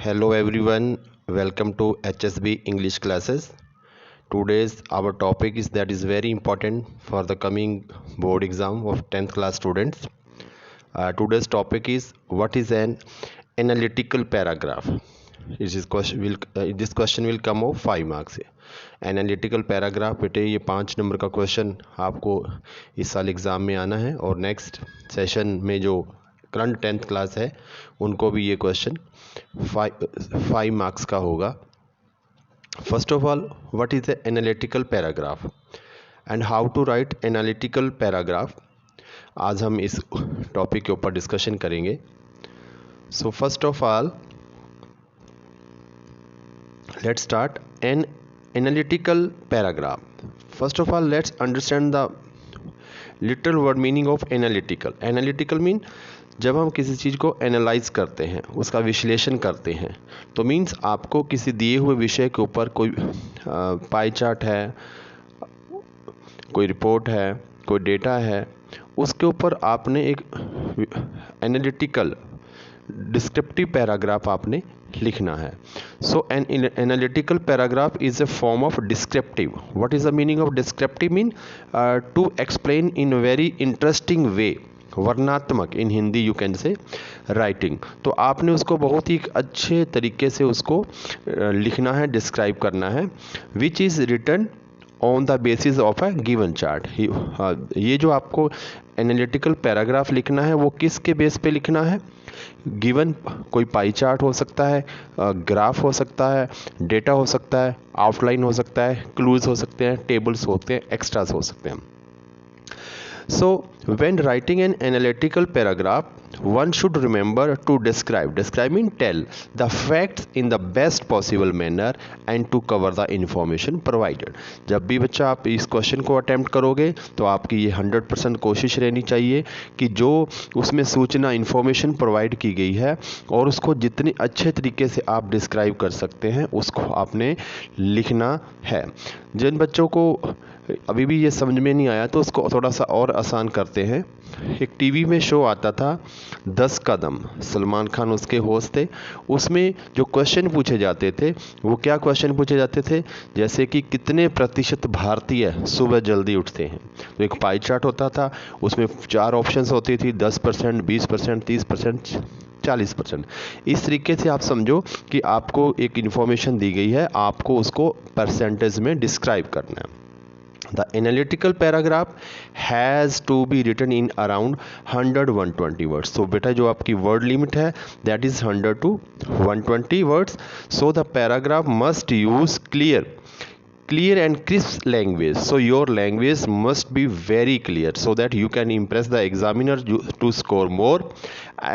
Hello everyone, welcome to HSB English classes. Today's our topic is very important for the coming board exam of 10th class students. Today's topic is what is an analytical paragraph. This question will come of 5 marks. Analytical paragraph बेटे ये 5 number का question आपको इस साल exam में आना है और नेक्स्ट सेशन में जो करंट 10th क्लास है उनको भी ये क्वेश्चन 5 मार्क्स का होगा. First of all, what is a analytical paragraph and how to write analytical paragraph. आज हम इस टॉपिक के ऊपर डिस्कशन करेंगे. So first of all let's start an analytical paragraph. First of all, let's understand the literal word meaning of analytical. Analytical mean जब हम किसी चीज़ को एनालाइज करते हैं, उसका विश्लेषण करते हैं, तो मीन्स आपको किसी दिए हुए विषय के ऊपर कोई पाई चार्ट है, कोई रिपोर्ट है, कोई डेटा है, उसके ऊपर आपने एक एनालिटिकल डिस्क्रिप्टिव पैराग्राफ आपने लिखना है. So an analytical paragraph is a form of descriptive. What is the meaning of descriptive? Mean to explain in very interesting way, वर्णनात्मक in Hindi you can say writing. तो आपने उसको बहुत ही अच्छे तरीके से उसको लिखना है, डिस्क्राइब करना है, which is written on the basis of a given chart. ये जो आपको एनालिटिकल पैराग्राफ लिखना है वो किसके बेस पे लिखना है? गिवन कोई पाई चार्ट हो सकता है, ग्राफ हो सकता है, डेटा हो सकता है, आउटलाइन हो सकता है, क्लूज हो सकते हैं, टेबल्स होते हैं, एक्स्ट्रास हो सकते हैं. So when writing an analytical paragraph, one should remember to describe mean tell the facts in the best possible manner and to cover the information provided. जब भी बच्चा आप इस क्वेश्चन को अटेम्प्ट करोगे तो आपकी ये 100% कोशिश रहनी चाहिए कि जो उसमें सूचना इन्फॉर्मेशन प्रोवाइड की गई है और उसको जितने अच्छे तरीके से आप डिस्क्राइब कर सकते हैं उसको आपने लिखना है. जिन बच्चों को अभी भी ये समझ में नहीं आया तो उसको थोड़ा सा और आसान करते हैं. एक टीवी में शो आता था 10 कदम, सलमान खान उसके होस्ट थे. उसमें जो क्वेश्चन पूछे जाते थे वो क्या क्वेश्चन पूछे जाते थे? जैसे कि कितने प्रतिशत भारतीय सुबह जल्दी उठते हैं. तो एक पाई चार्ट होता था, उसमें 4 ऑप्शंस होती थी, 10%, 20%, 30%, 40%. इस तरीके से आप समझो कि आपको एक इन्फॉर्मेशन दी गई है, आपको उसको परसेंटेज में डिस्क्राइब करना है. The analytical paragraph has to be written in around 100-120 words. So बेटा जो आपकी word limit है that is 100 to 120 words. So the paragraph must use clear and crisp language. So your language must be very clear so that you can impress the examiner to score more,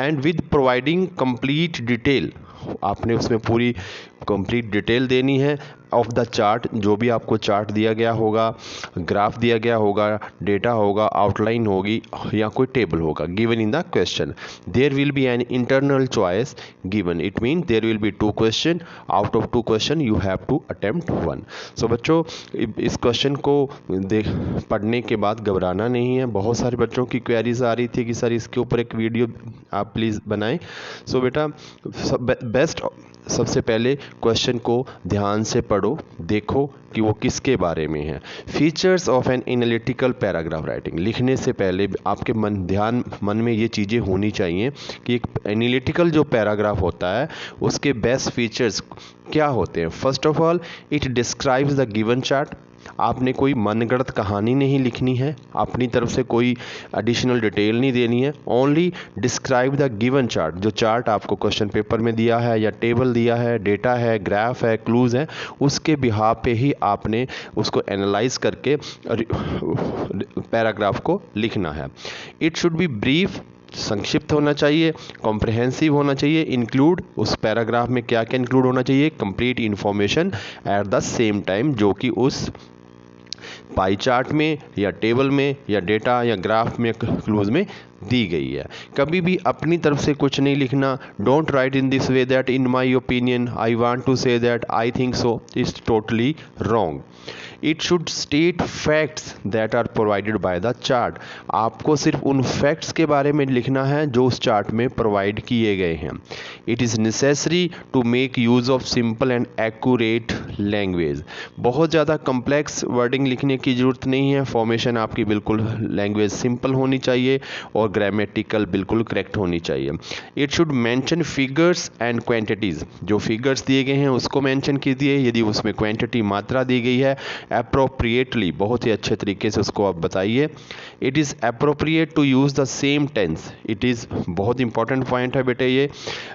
and with providing complete detail. आपने उसमें पूरी complete detail देनी है of the chart. जो भी आपको chart दिया गया होगा, ग्राफ दिया गया होगा, डेटा होगा, आउटलाइन होगी या कोई टेबल होगा given in the question. There will be an internal choice given. It mean there will be 2 question. Out of 2 question you have to attempt 1. सो बच्चों इस क्वेश्चन को पढ़ने के बाद घबराना नहीं है. बहुत सारे बच्चों की क्वेरीज आ रही थी कि सर इसके ऊपर एक वीडियो आप प्लीज़ बनाएं. सो बेटा बेस्ट सबसे पहले क्वेश्चन को ध्यान से पढ़ो, देखो कि वो किसके बारे में है. Features of N analytical paragraph writing. लिखने से पहले आपके मन में ये चीज़ें होनी चाहिए कि एक एनालिटिकल जो पैराग्राफ होता है उसके बेस्ट फीचर्स क्या होते हैं. First of all it describes the given chart. आपने कोई मनगढ़ंत कहानी नहीं लिखनी है, अपनी तरफ से कोई एडिशनल डिटेल नहीं देनी है. Only describe the given chart. जो चार्ट आपको क्वेश्चन पेपर में दिया है या टेबल दिया है, डेटा है, ग्राफ है, क्लूज है, उसके बिहाफ पे ही आपने उसको एनालाइज करके पैराग्राफ को लिखना है. इट शुड बी ब्रीफ, संक्षिप्त होना चाहिए, कॉम्प्रिहेंसिव होना चाहिए. इंक्लूड, उस पैराग्राफ में क्या क्या इंक्लूड होना चाहिए? Complete information at the same time, जो कि उस पाई चार्ट में या टेबल में या डेटा या ग्राफ में क्लूज में दी गई है। कभी भी अपनी तरफ से कुछ नहीं लिखना। Don't write in this way that in my opinion, I want to say that, I think so, it's totally wrong. It should state facts that are provided by the chart. आपको सिर्फ उन फैक्ट्स के बारे में लिखना है जो उस चार्ट में प्रोवाइड किए गए हैं। It is necessary to make use of simple and accurate language. बहुत ज़्यादा कम्प्लेक्स वर्डिंग लिखने की ज़रूरत नहीं है। फॉर्मेशन आपकी बिल्कुल लैंग्वेज सिंपल होनी चाहिए और ग्रामेटिकल बिल्कुल करेक्ट होनी चाहिए। It should mention figures and quantities. जो फिगर्स दिए गए हैं उसको मेंशन कीजिए, यदि उसमें क्वांटिटी मात्रा दी गई है अप्रोप्रिएटली, बहुत ही अच्छे तरीके से उसको आप बताइए। It is appropriate to use the same tense. It is बहुत इंपॉर्टेंट पॉइंट है बेटे ये।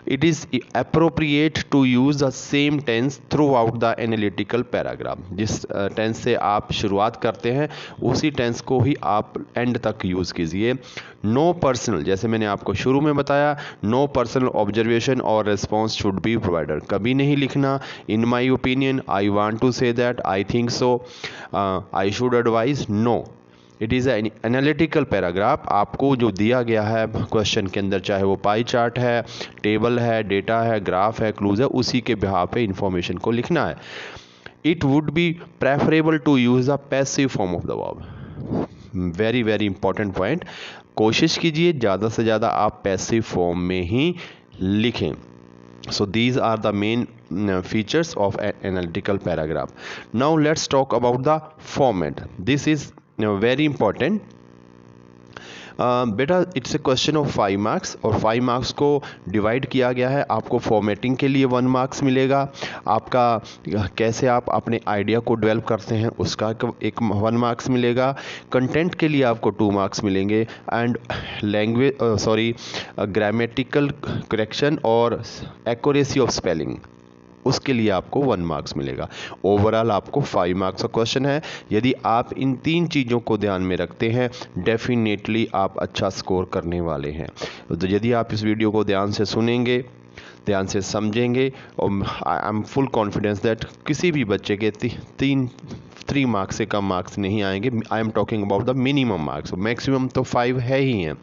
It is appropriate to use the same tense throughout the analytical paragraph. जिस टेंस से आप शुरुआत करते हैं उसी टेंस को ही आप एंड तक यूज़ कीजिए। नो पर्सनल, जैसे मैंने आपको शुरू में बताया, नो पर्सनल ऑब्जर्वेशन और रिस्पॉन्स शुड बी प्रोवाइडेड। कभी नहीं लिखना in my opinion, I want to say that, I think so, I should advise. No, it is analytical paragraph. आपको जो दिया गया है क्वेश्चन के अंदर, चाहे वो पाई चार्ट है, टेबल है, डेटा है, ग्राफ है, क्लूज है, उसी के बिहाफ पे इंफॉर्मेशन को लिखना है। It would be preferable to use the passive form of the verb. Very very important point. कोशिश कीजिए ज़्यादा से ज़्यादा आप पैसिव फॉर्म में ही लिखें। So these are the main features of an analytical paragraph. Now let's talk about the format. This is very important. बेटा it's a question of 5 marks और 5 मार्क्स को डिवाइड किया गया है। आपको फॉर्मेटिंग के लिए 1 मार्क्स मिलेगा। आपका कैसे आप अपने आइडिया को डेवलप करते हैं उसका एक 1 मार्क्स मिलेगा। कंटेंट के लिए आपको 2 मार्क्स मिलेंगे एंड ग्रामेटिकल करेक्शन और एक्यूरेसी ऑफ स्पेलिंग, उसके लिए आपको 1 मार्क्स मिलेगा। ओवरऑल आपको 5 मार्क्स का क्वेश्चन है। यदि आप इन 3 चीज़ों को ध्यान में रखते हैं डेफिनेटली आप अच्छा स्कोर करने वाले हैं। तो यदि आप इस वीडियो को ध्यान से सुनेंगे, ध्यान से समझेंगे, और I am full confidence that किसी भी बच्चे के 3 मार्क्स से कम मार्क्स नहीं आएंगे। I am talking about the minimum marks, maximum तो 5 है ही हैं।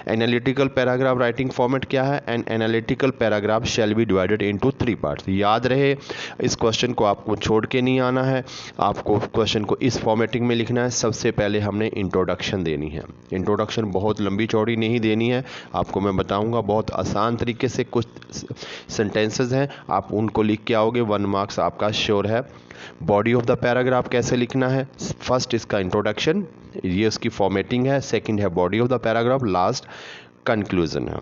एनालिटिकल पैराग्राफ राइटिंग फॉर्मेट क्या है? N analytical paragraph shall be divided into 3 parts. याद रहे, इस क्वेश्चन को आपको छोड़ के नहीं आना है, आपको क्वेश्चन को इस फॉर्मेटिंग में लिखना है। सबसे पहले हमने इंट्रोडक्शन देनी है। इंट्रोडक्शन बहुत लंबी चौड़ी नहीं देनी है, आपको मैं बताऊंगा बहुत आसान तरीके से। कुछ सेंटेंसेस हैं, आप उनको लिख के आओगे, 1 मार्क्स आपका श्योर है। बॉडी ऑफ द पैराग्राफ कैसे लिखना है? फर्स्ट इसका इंट्रोडक्शन, ये उसकी फॉर्मेटिंग है। सेकंड है body of the paragraph, last conclusion है।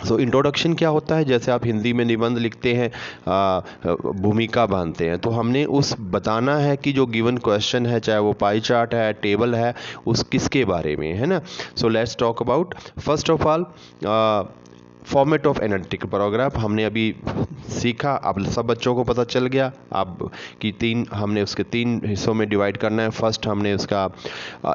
सो इंट्रोडक्शन क्या होता है? जैसे आप हिंदी में निबंध लिखते हैं, भूमिका बांधते हैं, तो हमने उस बताना है कि जो गिवन क्वेश्चन है, चाहे वो पाई चार्ट है, टेबल है, उस किसके बारे में है ना। So let's talk about first of all format of analytical paragraph. हमने अभी सीखा, अब सब बच्चों को पता चल गया अब कि हमने उसके 3 हिस्सों में डिवाइड करना है। फर्स्ट हमने उसका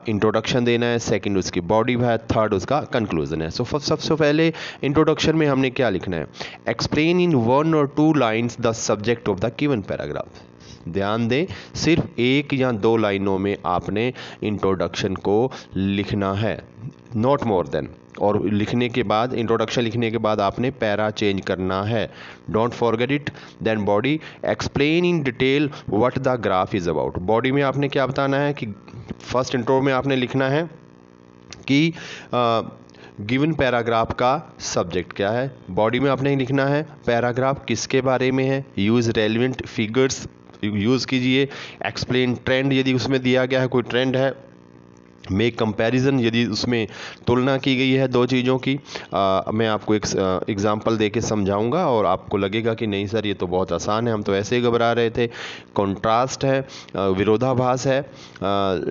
इंट्रोडक्शन देना है, सेकंड उसकी बॉडी है, थर्ड उसका कंक्लूजन है। सो सबसे पहले इंट्रोडक्शन में हमने क्या लिखना है? Explain in 1 or 2 lines the subject of the given paragraph. ध्यान दें, सिर्फ 1 या 2 लाइनों में आपने इंट्रोडक्शन को लिखना है, नॉट मोर देन। और लिखने के बाद, इंट्रोडक्शन लिखने के बाद आपने पैरा चेंज करना है। Don't forget it. Then body, explain in detail what the graph is about. Body में आपने क्या बताना है कि फर्स्ट इंट्रो में आपने लिखना है कि गिवन पैराग्राफ का सब्जेक्ट क्या है। बॉडी में आपने लिखना है पैराग्राफ किसके बारे में है। यूज़ रेलिवेंट फिगर्स यूज़ कीजिए। एक्सप्लेन ट्रेंड, यदि उसमें दिया गया है कोई ट्रेंड है। मेक कंपैरिजन, यदि उसमें तुलना की गई है 2 चीज़ों की। मैं आपको एक एग्जांपल देके समझाऊंगा और आपको लगेगा कि नहीं सर ये तो बहुत आसान है, हम तो ऐसे ही घबरा रहे थे। कॉन्ट्रास्ट है, विरोधाभास है।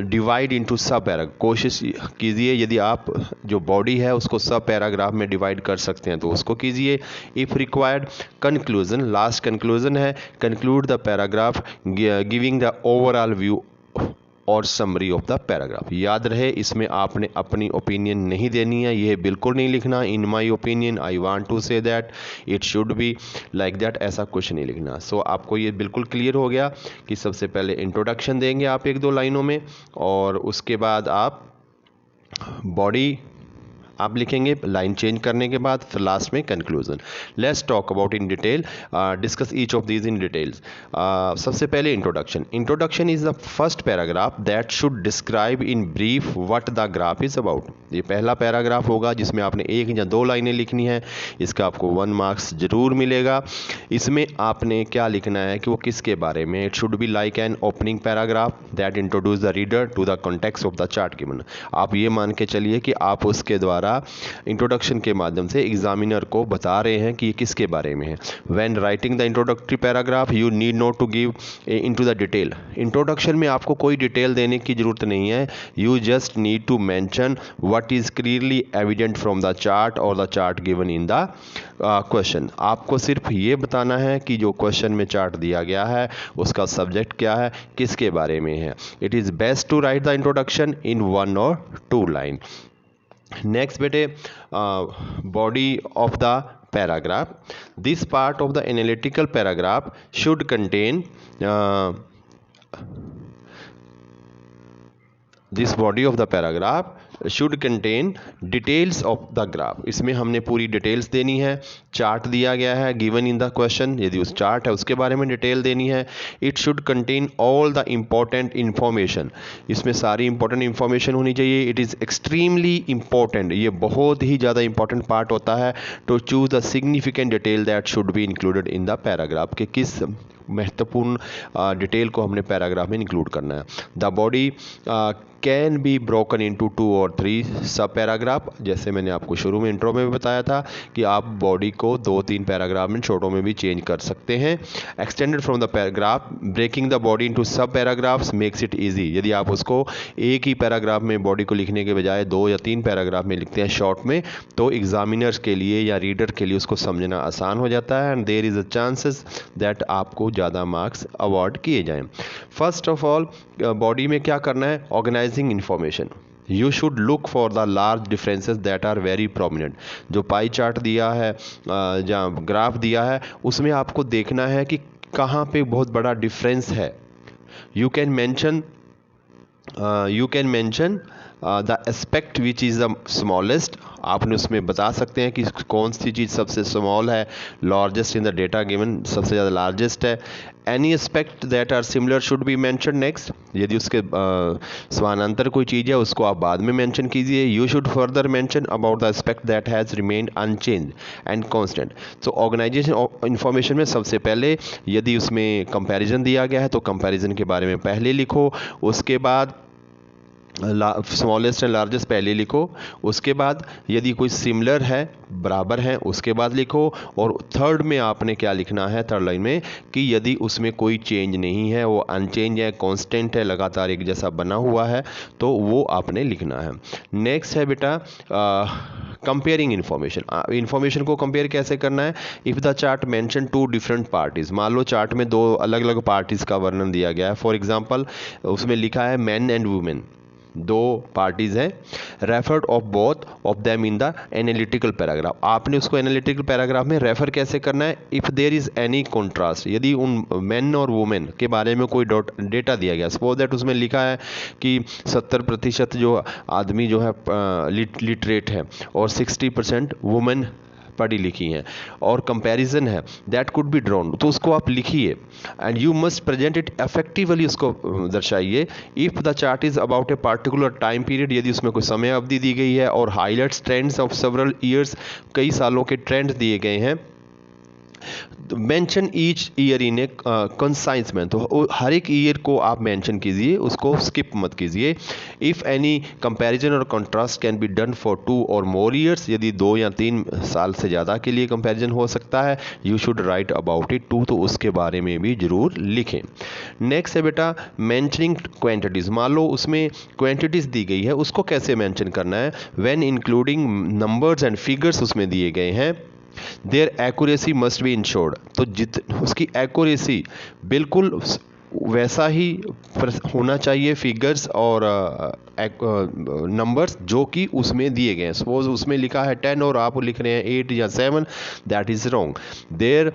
डिवाइड इनटू सब पैराग्राफ, कोशिश कीजिए यदि आप जो बॉडी है उसको सब पैराग्राफ में डिवाइड कर सकते हैं तो उसको कीजिए। If required, conclusion, last conclusion है, conclude the paragraph giving the overall view और समरी ऑफ द पैराग्राफ। याद रहे, इसमें आपने अपनी ओपिनियन नहीं देनी है, यह बिल्कुल नहीं लिखना in my opinion, I want to say that, it should be like that, ऐसा कुछ नहीं लिखना। सो आपको ये बिल्कुल क्लियर हो गया कि सबसे पहले इंट्रोडक्शन देंगे आप 1-2 लाइनों में, और उसके बाद आप बॉडी आप लिखेंगे लाइन चेंज करने के बाद, फिर लास्ट में conclusion. Let's talk about in detail, discuss each of these in details. सबसे पहले introduction. Introduction is the first paragraph that should describe in brief what the graph is about. ये पहला paragraph होगा जिसमें आपने 1 या 2 लाइनें लिखनी है। इसका आपको 1 मार्क्स जरूर मिलेगा। इसमें आपने क्या लिखना है कि वो किसके बारे में। It should be like an opening paragraph that introduce the reader to the context of the chart given. आप ये मान के चलिए कि आप उसके द्वारा इंट्रोडक्शन के माध्यम से एग्जामिनर को बता रहे हैं कि ये किसके बारे में है। When writing the introductory paragraph you need not to give into the detail. Introduction में आपको कोई डिटेल देने की जरूरत नहीं है। You just need to mention what is clearly evident from the chart और the chart given in the question. आपको सिर्फ ये बताना है कि जो क्वेश्चन में चार्ट दिया गया है उसका सब्जेक्ट क्या है, किसके बारे में है। It is best to write the introduction in 1 or 2 line. Next बेटे, body of the paragraph. This part of the analytical paragraph should contain this body of the paragraph should contain details of the graph. इसमें हमने पूरी details देनी है। Chart दिया गया है given in the question, यदि उस चार्ट है उसके बारे में डिटेल देनी है। It should contain all the important information. इसमें सारी इंपॉर्टेंट इंफॉर्मेशन होनी चाहिए। इट इज़ एक्सट्रीमली इंपॉर्टेंट, ये बहुत ही ज़्यादा इंपॉर्टेंट पार्ट होता है to choose the significant detail that should be included in the paragraph, कि किस महत्वपूर्ण डिटेल को हमने पैराग्राफ में इंक्लूड करना है। The body can be broken into 2 or 3 सब पैराग्राफ। जैसे मैंने आपको शुरू में इंट्रो में भी बताया था कि आप बॉडी को 2-3 पैराग्राफ में छोटों में भी चेंज कर सकते हैं। Extended from the paragraph, breaking the body into sub paragraphs makes it easy. यदि आप उसको एक ही पैराग्राफ में बॉडी को लिखने के बजाय 2 या 3 पैराग्राफ में लिखते हैं शॉर्ट में, तो एग्जामिनर्स के लिए या रीडर के लिए उसको समझना आसान हो जाता है and there is a chances that आपको ज़्यादा मार्क्स अवॉर्ड किए जाएँ। फर्स्ट ऑफ ऑल, बॉडी में क्या करना है, organising information. You should look for the large differences that are very prominent. जो पाई चार्ट दिया है, जहाँ ग्राफ दिया है, उसमें आपको देखना है कि कहाँ पे बहुत बड़ा डिफरेंस है। You can mention the aspect which is the smallest. आपने उसमें बता सकते हैं कि कौन सी चीज़ सबसे स्मॉल है। Largest in the data given सबसे ज़्यादा लार्जेस्ट है। Any aspect that are similar should be mention next. यदि उसके समानांतर कोई चीज़ है उसको आप बाद में मेंशन कीजिए। You should further mention about the aspect that has remained unchanged and constant. So organisation information में सबसे पहले यदि उसमें कंपैरिजन दिया गया है तो कंपैरिजन के बारे में पहले लिखो। उसके बाद स्मॉलेस्ट एंड लार्जेस्ट पहले लिखो। उसके बाद यदि कोई सिमिलर है, बराबर है, उसके बाद लिखो। और थर्ड में आपने क्या लिखना है, थर्ड लाइन में, कि यदि उसमें कोई चेंज नहीं है, वो अनचेंज है, कांस्टेंट है, लगातार एक जैसा बना हुआ है, तो वो आपने लिखना है। नेक्स्ट है बेटा कंपेयरिंग इन्फॉर्मेशन। इन्फॉर्मेशन को कंपेयर कैसे करना है। If the chart mention 2 different parties, मान लो चार्ट में 2 अलग अलग पार्टीज़ का वर्णन दिया गया है। फॉर एग्जांपल उसमें लिखा है मैन एंड वुमेन, 2 पार्टीज हैं। Referred of both of them in the analytical paragraph. आपने उसको एनालिटिकल पैराग्राफ में रेफर कैसे करना है। If there is any contrast, यदि उन मेन और वुमेन के बारे में कोई डेटा दिया गया, सपोज दैट उसमें लिखा है कि 70% जो आदमी जो है लिटरेट है और 60% वुमेन पढ़ी लिखी हैं, और कंपैरिजन है दैट कुड बी ड्रॉन, तो उसको आप लिखिए and you must present it effectively, उसको दर्शाइए। If the chart is about a particular time period, यदि उसमें कोई समय अवधि दी गई है और highlights trends of several years, कई सालों के ट्रेंड्स दिए गए हैं, mention each year in a concise man, तो हर एक ईयर को आप मेंशन कीजिए, उसको स्किप मत कीजिए। इफ़ एनी कंपैरिजन और contrast can be done for 2 or more years, यदि 2 या 3 साल से ज़्यादा के लिए कंपैरिजन हो सकता है, you should write about it too, तो उसके बारे में भी जरूर लिखें। नेक्स्ट है बेटा मेंशनिंग क्वांटिटीज़। मान लो उसमें क्वांटिटीज़ दी गई है, उसको कैसे मेंशन करना है। When including numbers and figures उसमें दिए गए हैं, their accuracy must be ensured, तो उसकी एक्यूरेसी बिल्कुल वैसा ही होना चाहिए फिगर्स और नंबर्स जो कि उसमें दिए गए हैं। सपोज उसमें लिखा है 10 और आप लिख रहे हैं 8 या 7, that is wrong. There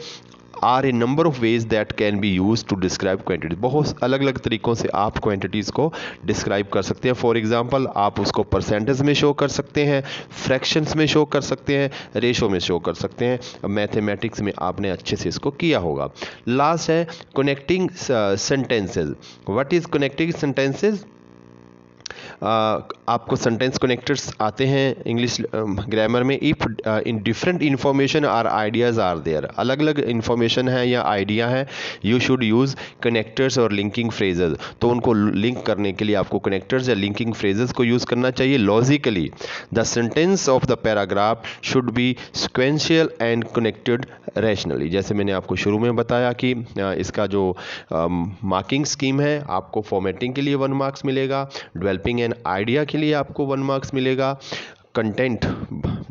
are a number of ways that can be use to describe quantities. बहुत अलग अलग तरीक़ों से आप क्वांटिटीज़ को डिस्क्राइब कर सकते हैं। फॉर एग्जांपल आप उसको परसेंटेज में शो कर सकते हैं, फ्रैक्शंस में शो कर सकते हैं, रेशो में शो कर सकते हैं। मैथमेटिक्स में आपने अच्छे से इसको किया होगा। लास्ट है connecting sentences. What is connecting sentences? आपको सेंटेंस कनेक्टर्स आते हैं इंग्लिश ग्रामर में। If in different information or ideas are there, अलग अलग इंफॉर्मेशन है या आइडिया है, यू शुड यूज़ कनेक्टर्स और लिंकिंग फ्रेजेस। तो उनको लिंक करने के लिए आपको कनेक्टर्स या लिंकिंग फ्रेजेस को यूज़ करना चाहिए। Logically the sentence of the paragraph should be sequential and connected rationally. जैसे मैंने आपको शुरू में बताया कि इसका जो मार्किंग स्कीम है, आपको फॉर्मेटिंग के लिए 1 मार्क्स मिलेगा, डेवलपिंग एन आइडिया के लिए आपको 1 मार्क्स मिलेगा, कंटेंट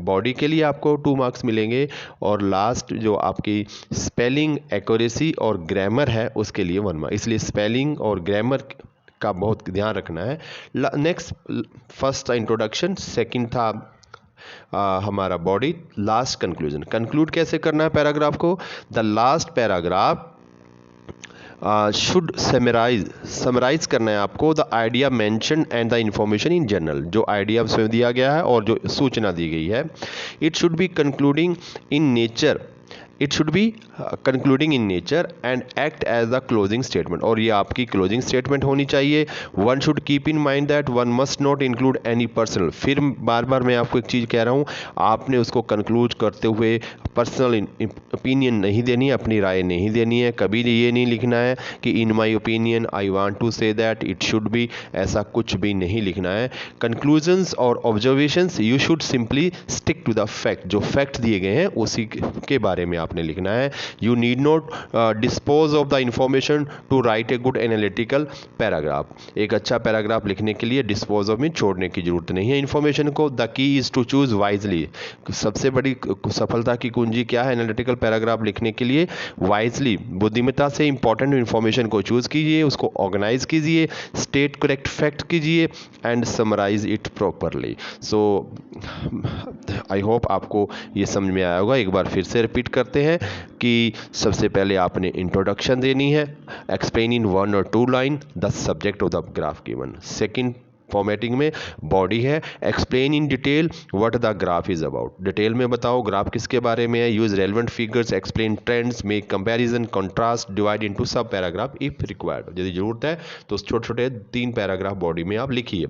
बॉडी के लिए आपको 2 मार्क्स मिलेंगे, और लास्ट जो आपकी स्पेलिंग एक्यूरेसी और ग्रामर है उसके लिए 1 मार्क्स। इसलिए स्पेलिंग और ग्रामर का बहुत ध्यान रखना है। नेक्स्ट, फर्स्ट था इंट्रोडक्शन, सेकंड था हमारा बॉडी, लास्ट कंक्लूजन। कंक्लूड कैसे करना है पैराग्राफ को? The last paragraph should summarise करना है आपको the idea mention and the information in general. जो आइडिया उसमें दिया गया है और जो सूचना दी गई है, it should be concluding in nature, it should be concluding in nature and act as the closing statement. और ये आपकी क्लोजिंग स्टेटमेंट होनी चाहिए। One should keep in mind that one must not include any personal. फिर बार बार मैं आपको एक चीज़ कह रहा हूँ, आपने उसको कंक्लूड करते हुए पर्सनल ओपिनियन नहीं देनी है, अपनी राय नहीं देनी है। कभी ये नहीं लिखना है कि in my opinion I want to say that it should be, ऐसा कुछ भी नहीं लिखना है। कंक्लूजन्स और observations you should simply stick to the fact. जो फैक्ट दिए गए हैं उसी के बारे में आपने लिखना है। You need not dispose of the information to write a good analytical paragraph. एक अच्छा पैराग्राफ लिखने के लिए डिस्पोज ऑफ में छोड़ने की जरूरत नहीं है इंफॉर्मेशन को। The key is to choose wisely. सबसे बड़ी सफलता की कुंजी क्या है एनालिटिकल पैराग्राफ लिखने के लिए? वाइजली, बुद्धिमत्ता से इंपॉर्टेंट इंफॉर्मेशन को चूज कीजिए, उसको ऑर्गेनाइज कीजिए, स्टेट करेक्ट फैक्ट कीजिए and summarise it properly. So I hope आपको ये समझ में आया होगा। एक बार फिर से रिपीट करते हैं कि सबसे पहले आपने इंट्रोडक्शन देनी है, explain in 1 or 2 line the subject of the graph given. Second formatting में बॉडी है, explain in detail what the graph is about. Detail में बताओ ग्राफ किसके बारे में है। Use relevant figures, explain trends, make comparison, contrast, divide into सब paragraph if required. यदि जरूरत है तो छोटे छोटे 3 पैराग्राफ बॉडी में आप लिखिए।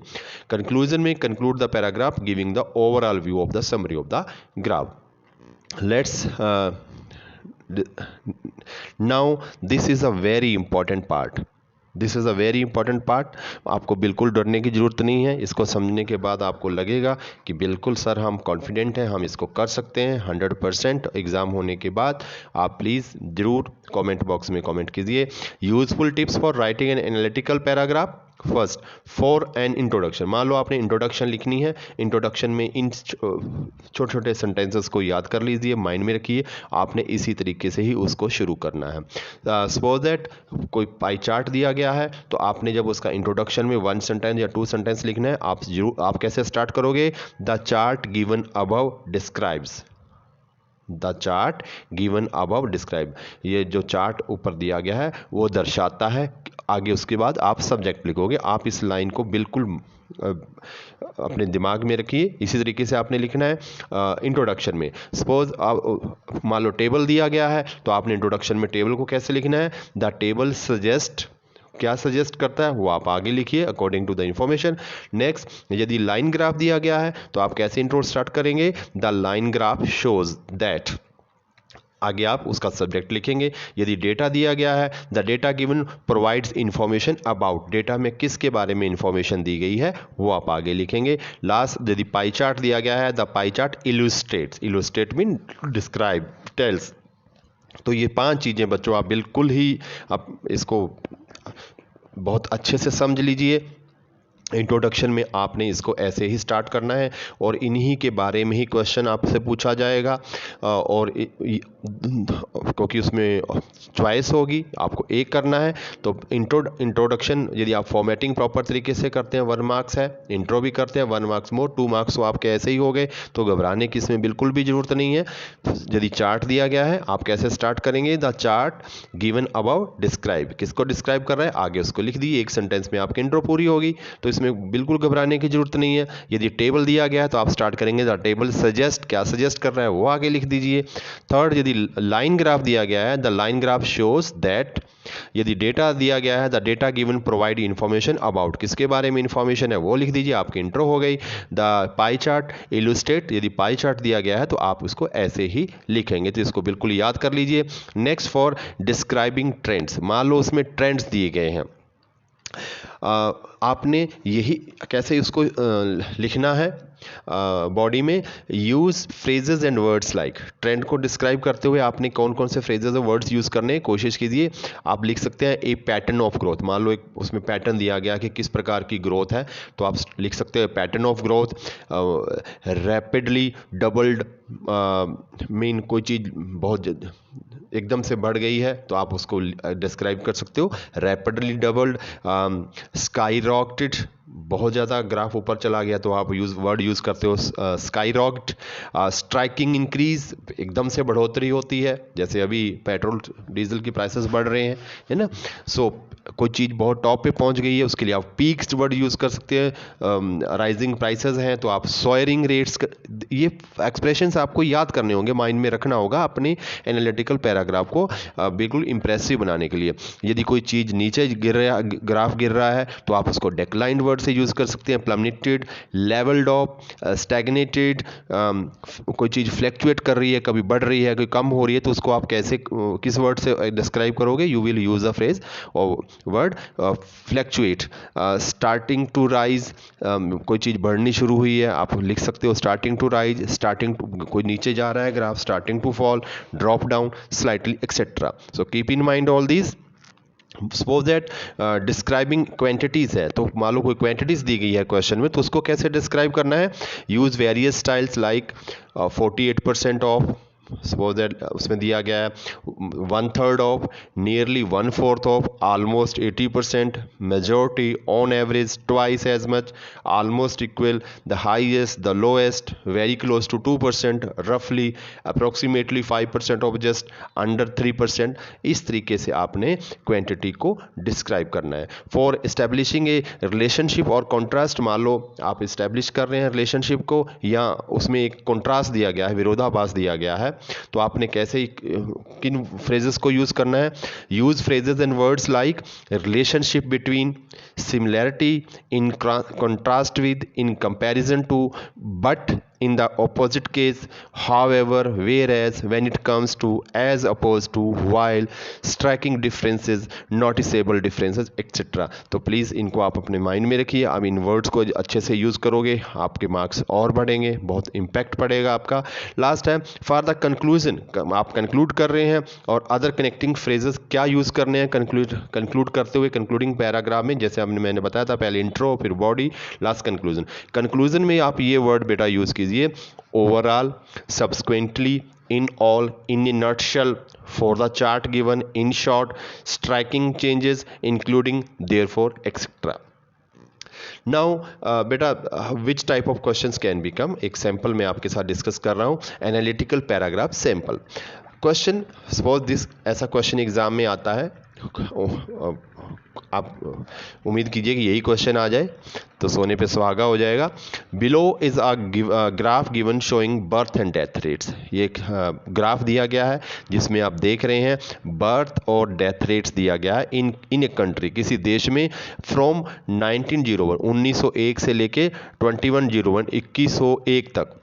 कंक्लूजन में conclude the paragraph giving the overall view of the summary of the graph. Let's now this is a very important part, this is a very important part. आपको बिल्कुल डरने की ज़रूरत नहीं है। इसको समझने के बाद आपको लगेगा कि बिल्कुल सर हम कॉन्फिडेंट हैं, हम इसको कर सकते हैं 100%। एग्ज़ाम होने के बाद आप प्लीज़ ज़रूर कमेंट बॉक्स में कमेंट कीजिए। Useful tips for writing an analytical paragraph. First, for an introduction. मान लो आपने इंट्रोडक्शन लिखनी है, इंट्रोडक्शन में इन छोटे छोटे सेंटेंसेस को याद कर लीजिए, माइंड में रखिए। आपने इसी तरीके से ही उसको शुरू करना है। सपोज दैट कोई पाई चार्ट दिया गया है, तो आपने जब उसका इंट्रोडक्शन में 1 सेंटेंस या 2 सेंटेंस लिखना है, आप कैसे स्टार्ट करोगे? The chart given above describes, the chart given above describe. ये जो चार्ट ऊपर दिया गया है वो दर्शाता है। आगे उसके बाद आप सब्जेक्ट लिखोगे। आप इस लाइन को बिल्कुल अपने दिमाग में रखिए। इसी तरीके से आपने लिखना है इंट्रोडक्शन में। सपोज आप मान लो टेबल दिया गया है, तो आपने इंट्रोडक्शन में टेबल को कैसे लिखना है? द टेबल सजेस्ट, क्या सजेस्ट करता है वो आप आगे लिखिए according to the information. Next, यदि लाइन ग्राफ दिया गया है तो आप कैसे इंट्रो स्टार्ट करेंगे? The line graph shows that, आगे आप उसका सब्जेक्ट लिखेंगे। यदि डेटा दिया गया है, the data given provides information about, data में किसके बारे में इंफॉर्मेशन दी गई है वो आप आगे लिखेंगे। लास्ट, यदि पाई चार्ट दिया गया है, the pie chart illustrates, illustrate mean describe, tells. तो ये 5 चीज़ें बच्चों आप बिल्कुल ही आप इसको बहुत अच्छे से समझ लीजिए। इंट्रोडक्शन में आपने इसको ऐसे ही स्टार्ट करना है और इन्हीं के बारे में ही क्वेश्चन आपसे पूछा जाएगा। और क्योंकि उसमें चॉइस होगी, आपको एक करना है। तो इंट्रोडक्शन यदि आप फॉर्मेटिंग प्रॉपर तरीके से करते हैं 1 मार्क्स है, इंट्रो भी करते हैं 1 मार्क्स मोर 2 मार्क्स, तो आपके ऐसे ही हो गए। तो घबराने की इसमें बिल्कुल भी ज़रूरत नहीं है। यदि चार्ट दिया गया है, आप कैसे स्टार्ट करेंगे? The chart given about describe, किसको डिस्क्राइब कर रहा है आगे उसको लिख दीजिए, एक सेंटेंस में आपकी इंट्रो पूरी होगी। तो इसमें बिल्कुल घबराने की जरूरत नहीं है। यदि टेबल दिया गया है तो आप स्टार्ट करेंगे द टेबल सजेस्ट, क्या सजेस्ट कर रहा है वो आगे लिख दीजिए। थर्ड, यदि लाइन ग्राफ दिया गया है, the line graph shows that, यदि डेटा दिया गया है, the data given provide information about, किसके बारे में इंफॉर्मेशन है वो लिख दीजिए, आपकी इंट्रो हो गई। द पाई चार्ट इलुस्ट्रेट, यदि पाई चार्ट दिया गया है तो आप उसको ऐसे ही लिखेंगे, तो इसको बिल्कुल याद कर लीजिए। नेक्स्ट, फॉर डिस्क्राइबिंग ट्रेंड्स, मान लो उसमें ट्रेंड्स दिए गए हैं, आपने यही कैसे इसको लिखना है बॉडी में, use phrases and words like, trend को डिस्क्राइब करते हुए आपने कौन कौन से फ्रेजेस और वर्ड्स यूज़ करने कोशिश कीजिए। आप लिख सकते हैं ए पैटर्न ऑफ ग्रोथ, मान लो एक उसमें पैटर्न दिया गया कि किस प्रकार की ग्रोथ है, तो आप लिख सकते हैं pattern of growth. Rapidly doubled, mean कोई चीज़ बहुत एकदम से बढ़ गई है तो आप उसको डिस्क्राइब कर सकते हो रैपिडली डबल्ड। स्काई रॉकेटेड, बहुत ज़्यादा ग्राफ ऊपर चला गया तो आप वर्ड यूज़ करते हो स्काई रॉकेट। स्ट्राइकिंग इंक्रीज, एकदम से बढ़ोतरी होती है, जैसे अभी पेट्रोल डीजल की प्राइसेस बढ़ रहे हैं, है ना। सो कोई चीज़ बहुत टॉप पे पहुंच गई है, उसके लिए आप पीक्स वर्ड यूज़ कर सकते हैं। राइजिंग प्राइसेस हैं तो आप सोयरिंग रेट्स, ये एक्सप्रेशंस आपको याद करने होंगे, माइंड में रखना होगा अपने एनालिटिकल पैराग्राफ को बिल्कुल इंप्रेसिव बनाने के लिए। यदि कोई चीज़ नीचे गिर रहा, ग्राफ गिर रहा है तो आप उसको डेक्लाइंड वर्ड से यूज़ कर सकते हैं, प्लमनेटेड, लेवल्ड ऑफ, स्टैग्नेटेड। कोई चीज़ फ्लैक्चुएट कर रही है, कभी बढ़ रही है, कोई कम हो रही है, तो उसको आप कैसे किस वर्ड से डिस्क्राइब करोगे? You will use a phrase और word fluctuate. Starting to rise, कोई चीज़ बढ़नी शुरू हुई है, आप लिख सकते हो starting to rise, starting to, कोई नीचे जा रहा है graph, starting to fall, drop down slightly etcetera. So keep in mind all these. Suppose that describing quantities है, तो मान लो कोई क्वांटिटीज़ दी गई है क्वेश्चन में, तो उसको कैसे डिस्क्राइब करना है? Use various styles like 48% of, suppose that उसमें दिया गया है 1/3 of, nearly 1/4 of, almost 80%, majority, on average, twice as much, almost equal, the highest, the lowest, very close to 2%, रफली, अप्रोक्सीमेटली 5% ऑफ, जस्ट अंडर 3%। इस तरीके से आपने क्वांटिटी को डिस्क्राइब करना है। फॉर इस्टेब्लिशिंग ए रिलेशनशिप और कॉन्ट्रास्ट, मान लो आप इस्टेब्लिश कर रहे हैं रिलेशनशिप को या उसमें एक कॉन्ट्रास्ट दिया गया है, विरोधाभास दिया गया है, तो आपने कैसे किन फ्रेजेस को यूज करना है? Use phrases and words like relationship between, similarity, in contrast with, in comparison to, but in the opposite case, however, whereas, when it comes to, as opposed to, while, striking differences, noticeable differences, etc. तो please इनको आप अपने mind में रखिए। आप इन words को अच्छे से यूज़ करोगे, आपके मार्क्स और बढ़ेंगे, बहुत इम्पैक्ट पड़ेगा आपका। लास्ट है फॉर द कंक्लूजन, आप कंक्लूड कर रहे हैं और अदर कनेक्टिंग फ्रेजेस क्या यूज़ करने हैं कंक्लूड करते हुए कंक्लूडिंग पैराग्राफ में, जैसे मैंने बताया था, पहले इंट्रो, फिर बॉडी, लास्ट कंक्लूजन। कंक्लूजन में आप ये वर्ड बेटा यूज़ कीजिए, overall, subsequently, in all, in a nutshell, for the chart given, in short, striking changes, including, therefore, etc. Now बेटा which type of questions can become, एक sample मैं आपके साथ डिस्कस कर रहा हूँ, analytical paragraph sample question. Suppose this, ऐसा question exam में आता है, आप उम्मीद कीजिए कि यही क्वेश्चन आ जाए तो सोने पे सुहागा हो जाएगा। Below is a graph given showing birth and death rates, ये एक ग्राफ दिया गया है जिसमें आप देख रहे हैं बर्थ और डेथ रेट्स दिया गया है इन ए कंट्री, किसी देश में, फ्रॉम 1901 1901 से लेके 2101 2101 तक।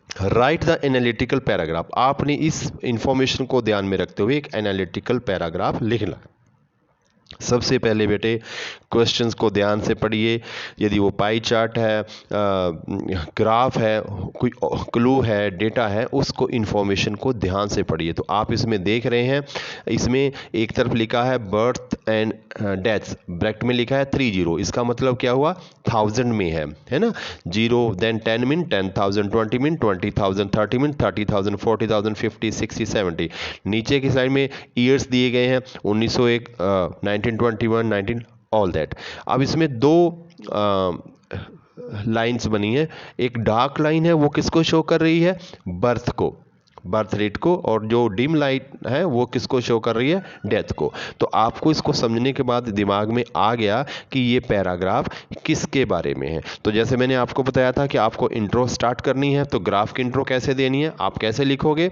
राइट द एनालिटिकल पैराग्राफ, आपने इस इंफॉर्मेशन को ध्यान में रखते हुए एक एनालिटिकल पैराग्राफ लिखना है। सबसे पहले बेटे क्वेश्चंस को ध्यान से पढ़िए, यदि वो पाई चार्ट है, ग्राफ है, कोई क्लू है, डेटा है, उसको इन्फॉर्मेशन को ध्यान से पढ़िए। तो आप इसमें देख रहे हैं, इसमें एक तरफ लिखा है बर्थ एंड डेथ्स, ब्रैकेट में लिखा है 30, इसका मतलब क्या हुआ, 1000 में है ना। 0 देन 10 मीन 10,000, 20 मीन 20,000, 30 मीन 30,000, 40,000, 50, 60, 70। नीचे की साइड में ईयर्स दिए गए हैं 1901, 1921, 19 ऑल दैट। अब इसमें दो लाइंस बनी है, एक डार्क लाइन है वो किसको शो कर रही है, बर्थ को, बर्थ रेट को, और जो डिम लाइट है वो किसको शो कर रही है, डेथ को। तो आपको इसको समझने के बाद दिमाग में आ गया कि ये पैराग्राफ किसके बारे में है। तो जैसे मैंने आपको बताया था कि आपको इंट्रो स्टार्ट करनी है, तो ग्राफ की इंट्रो कैसे देनी है, आप कैसे लिखोगे।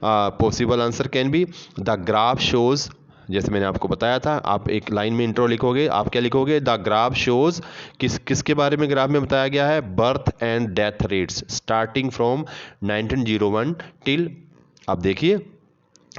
Possible answer can be the graph shows, जैसे मैंने आपको बताया था, आप एक लाइन में इंट्रो लिखोगे, आप क्या लिखोगे, द ग्राफ शोज, किसके बारे में ग्राफ में बताया गया है, birth and death rates starting from 1901 till, आप देखिए,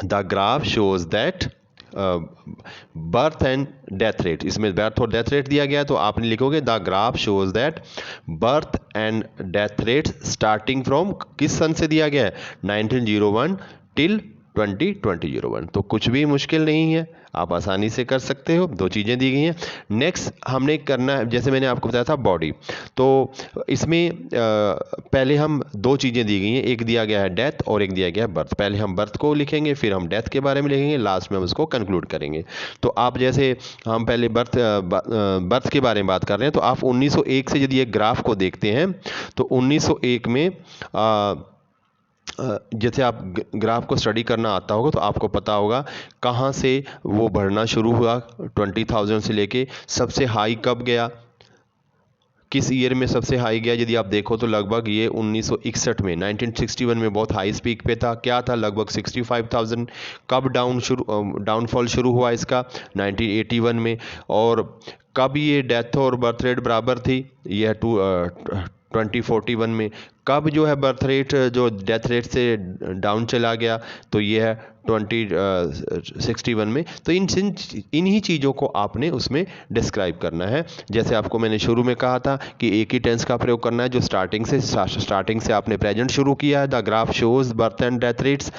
the graph shows that birth and death rate, इसमें बर्थ और डेथ रेट दिया गया है, तो आपने लिखोगे the graph shows that birth and death rate starting from, किस सन से दिया गया है, 1901 टिल 2001। तो कुछ भी मुश्किल नहीं है, आप आसानी से कर सकते हो, दो चीज़ें दी गई हैं। नेक्स्ट हमने करना है, जैसे मैंने आपको बताया था बॉडी, तो इसमें पहले हम दो चीज़ें दी गई हैं, एक दिया गया है डेथ और एक दिया गया है बर्थ। पहले हम बर्थ को लिखेंगे, फिर हम डेथ के बारे में लिखेंगे, लास्ट में हम उसको कंक्लूड करेंगे। तो आप जैसे हम पहले बर्थ के बारे में बात कर रहे हैं, तो आप 1901 से यदि एक ग्राफ को देखते हैं तो 1901 में जैसे आप ग्राफ को स्टडी करना आता होगा तो आपको पता होगा कहाँ से वो बढ़ना शुरू हुआ, 20,000 से लेके सबसे हाई कब गया, किस ईयर में सबसे हाई गया। यदि आप देखो तो लगभग ये 1961 में, 1961 में बहुत हाई पीक पे था, क्या था, लगभग 65,000। कब डाउनफॉल शुरू हुआ इसका, 1981 में। और कब ये डेथ और बर्थ रेट बराबर थी, यह 2041 में। कब जो है बर्थ रेट जो डेथ रेट से डाउन चला गया, तो ये है 2061 में। तो इन्हीं चीज़ों को आपने उसमें डिस्क्राइब करना है। जैसे आपको मैंने शुरू में कहा था कि एक ही टेंस का प्रयोग करना है जो स्टार्टिंग से आपने प्रेजेंट शुरू किया है, the graph shows birth and death rates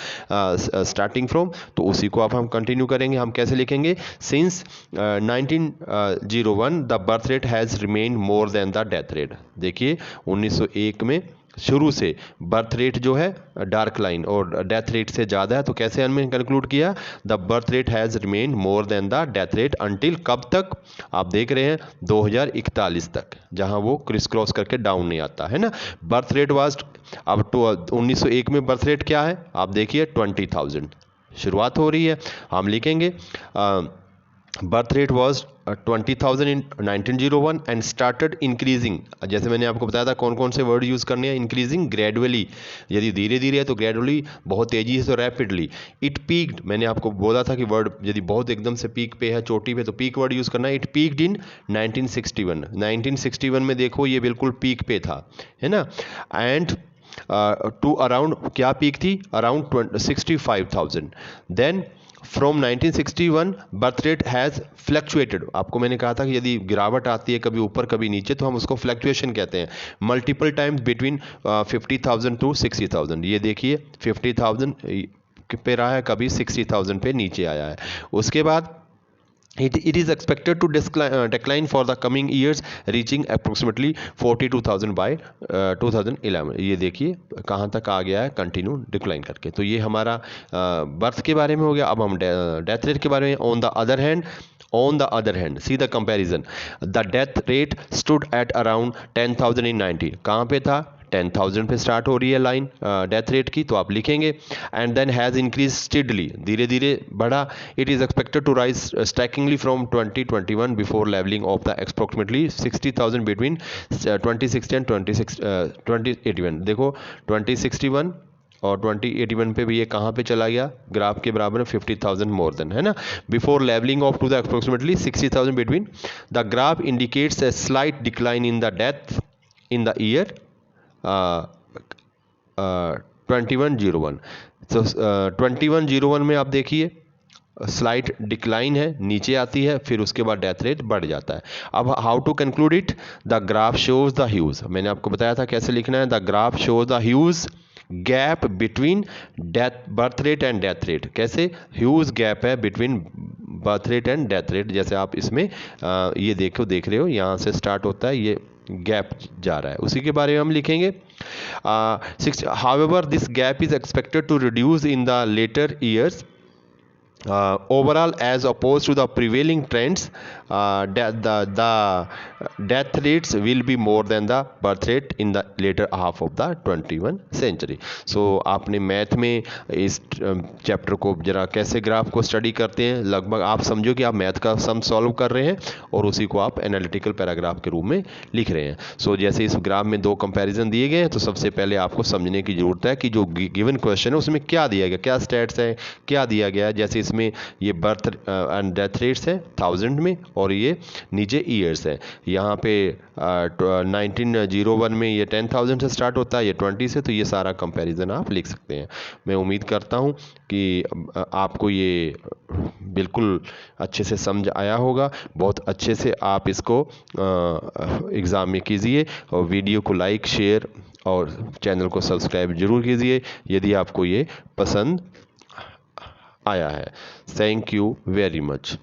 starting from, तो उसी को आप हम कंटिन्यू करेंगे। हम कैसे लिखेंगे, since 1901 the birth rate has remain more than the death rate. देखिए 1901 में शुरू से बर्थ रेट जो है डार्क लाइन और डेथ रेट से ज़्यादा है, तो कैसे हमने कंक्लूड किया, the birth rate has remain more than the death rate until कब तक, आप देख रहे हैं 2041 तक, जहां वो क्रिस क्रॉस करके डाउन नहीं आता है ना। बर्थ रेट वाज, अब 1901 में बर्थ रेट क्या है, आप देखिए 20,000 शुरुआत हो रही है। हम लिखेंगे birth rate was 20,000 in 1901 and started increasing. जैसे मैंने आपको बताया था कौन कौन से वर्ड यूज़ करने हैं, इंक्रीजिंग, ग्रेजुअली, यदि धीरे धीरे है तो ग्रेजुअली, बहुत तेजी से तो रैपिडली। इट पीक्ड, मैंने आपको बोला था कि वर्ड यदि बहुत एकदम से पीक पे है, चोटी पे, तो पीक वर्ड यूज़ करना है। इट पीक्ड इन 1961, 1961 में देखो ये बिल्कुल पीक पे था, है ना। एंड टू अराउंड, क्या पीक थी, around 65,000। Then from 1961 birth rate has fluctuated. आपको मैंने कहा था कि यदि गिरावट आती है कभी ऊपर कभी नीचे तो हम उसको फ्लक्चुएशन कहते हैं। Multiple times between 50,000 to 60,000। ये देखिए 50,000 पे रहा है, कभी 60,000 पे नीचे आया है। उसके बाद it is expected to decline for the coming years reaching approximately 42,000 by 2011। ये देखिए कहाँ तक आ गया है, कंटिन्यू डिक्लाइन करके। तो ये हमारा बर्थ के बारे में हो गया। अब हम डेथ रेट के बारे में। On the other hand see the comparison, the death rate stood at around 10,000 इन 90। कहाँ पे था, 10,000 पे स्टार्ट हो रही है लाइन डेथ रेट की, तो आप लिखेंगे and then has increase steadily, धीरे धीरे बढ़ा। It is expected to rise strikingly from 2021 before levelling off the approximately 60,000 between 2060 and 2081। देखो 2061 और 2081 पे भी ये कहाँ पे चला गया, ग्राफ के बराबर 50,000 मोर देन, है ना। Before levelling off to the approximately 60,000 between, the graph indicates a slight decline in the death in the year 2101। तो 2101 में आप देखिए स्लाइट डिक्लाइन है, नीचे आती है, फिर उसके बाद डेथ रेट बढ़ जाता है। अब how to conclude it, the graph shows the huge. मैंने आपको बताया था कैसे लिखना है, the graph shows the huge gap between death birth rate and death rate. कैसे, ह्यूज गैप है between birth rate and death rate. जैसे आप इसमें ये देख रहे हो, यहाँ से स्टार्ट होता है, ये गैप जा रहा है, उसी के बारे में हम लिखेंगे। However this gap is expected to reduce in the later years overall as opposed to the prevailing trends. The death rates will be more than the birth rate in the later half of the 21 century. So आपने math में इस chapter को जरा कैसे graph को study करते हैं, लगभग आप समझो कि आप मैथ का सम सॉल्व कर रहे हैं और उसी को आप एनालिटिकल पैराग्राफ के रूप में लिख रहे हैं। सो जैसे इस ग्राफ में दो कंपैरिजन दिए गए हैं, तो सबसे पहले आपको समझने की ज़रूरत है कि जो गिवन क्वेश्चन है उसमें क्या दिया गया, क्या स्टैट्स है, क्या दिया गया है। जैसे इसमें ये बर्थ एंड डेथ रेट्स है 1000 में, और ये नीचे ईयर्स है। यहाँ पे 1901 में ये 10,000 से स्टार्ट होता है, ये 20 से, तो ये सारा कंपैरिजन आप लिख सकते हैं। मैं उम्मीद करता हूँ कि आपको ये बिल्कुल अच्छे से समझ आया होगा। बहुत अच्छे से आप इसको एग्ज़ाम में कीजिए, और वीडियो को लाइक, शेयर और चैनल को सब्सक्राइब जरूर कीजिए यदि आपको ये पसंद आया है। Thank you very much.